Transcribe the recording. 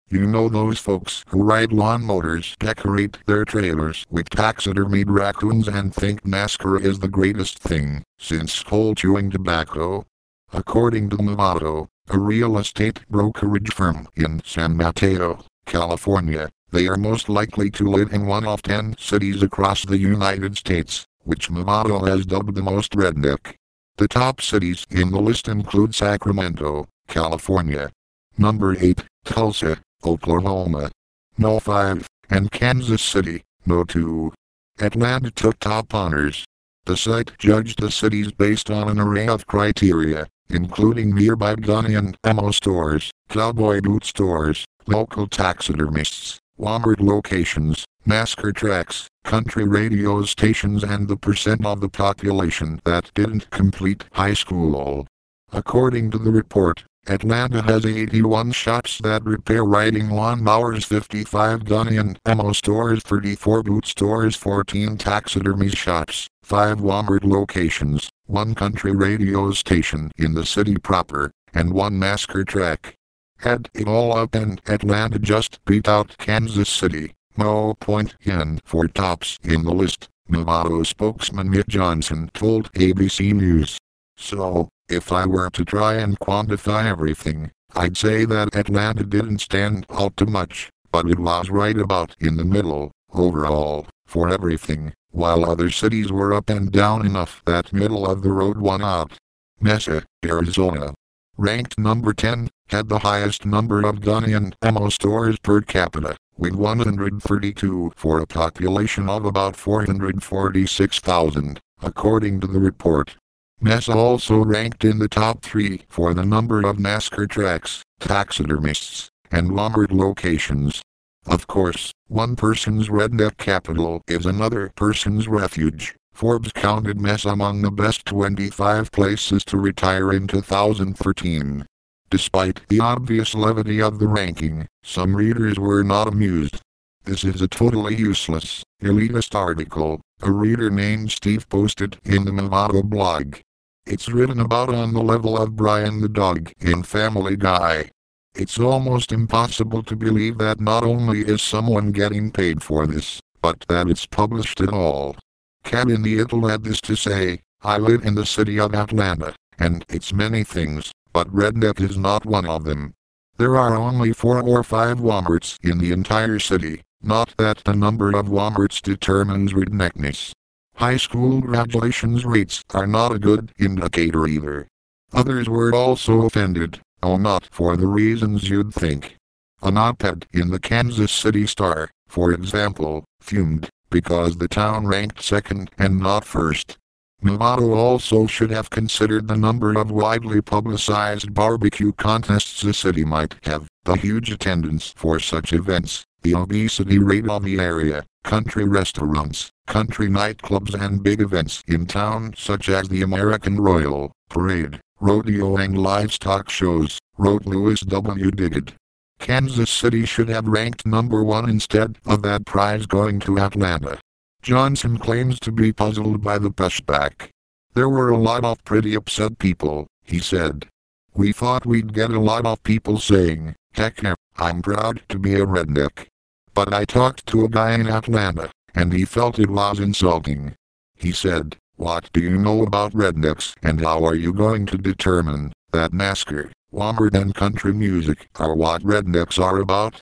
You know those folks who ride lawn motors, decorate their trailers with taxidermied raccoons and think NASCAR is the greatest thing since coal chewing tobacco? According to Movado, a real estate brokerage firm in San Mateo, California, they are most likely to live in one of 10 cities across the United States, which Movado has dubbed the most redneck. The top cities in the list include Sacramento, California, number 8, Tulsa, Oklahoma, no. 5, and Kansas City, no. 2. Atlanta took top honors. The site judged the cities based on an array of criteria, including nearby gun and ammo stores, cowboy boot stores, local taxidermists, Walmart locations, NASCAR tracks, country radio stations, and the percent of the population that didn't complete high school. According to the report, Atlanta has 81 shops that repair riding lawnmowers, 55 gun and ammo stores, 34 boot stores, 14 taxidermy shops, 5 Walmart locations, 1 country radio station in the city proper, and 1 NASCAR track. Add it all up and Atlanta just beat out Kansas City. No point in for tops in the list, Movado spokesman Mick Johnson told ABC News. So, if I were to try and quantify everything, I'd say that Atlanta didn't stand out too much, but it was right about in the middle, overall, for everything, while other cities were up and down enough that middle of the road won out. Mesa, Arizona, ranked number 10, had the highest number of gun and ammo stores per capita, with 132 for a population of about 446,000, according to the report. Mesa also ranked in the top 3 for the number of NASCAR tracks, taxidermists, and Walmart locations. Of course, one person's redneck capital is another person's refuge. Forbes counted Mesa among the best 25 places to retire in 2013. Despite the obvious levity of the ranking, some readers were not amused. This is a totally useless, elitist article, a reader named Steve posted in the Movado blog. It's written about on the level of Brian the dog in Family Guy. It's almost impossible to believe that not only is someone getting paid for this, but that it's published at all. Cat in the It'll had this to say, I live in the city of Atlanta, and it's many things, but redneck is not one of them. There are only 4 or 5 Walmarts in the entire city, not that the number of Walmarts determines redneckness. High school graduations rates are not a good indicator either. Others were also offended, though not for the reasons you'd think. An op-ed in the Kansas City Star, for example, fumed because the town ranked second and not first. Movado also should have considered the number of widely publicized barbecue contests the city might have, the huge attendance for such events, the obesity rate of the area, country restaurants, country nightclubs, and big events in town such as the American Royal Parade, rodeo, and livestock shows, wrote Louis W. Digged. Kansas City should have ranked number 1 instead of that prize going to Atlanta. Johnson claims to be puzzled by the pushback. There were a lot of pretty upset people, he said. We thought we'd get a lot of people saying, heck yeah, I'm proud to be a redneck. But I talked to a guy in Atlanta, and he felt it was insulting. He said, what do you know about rednecks, and how are you going to determine that NASCAR, Walmart, and country music are what rednecks are about?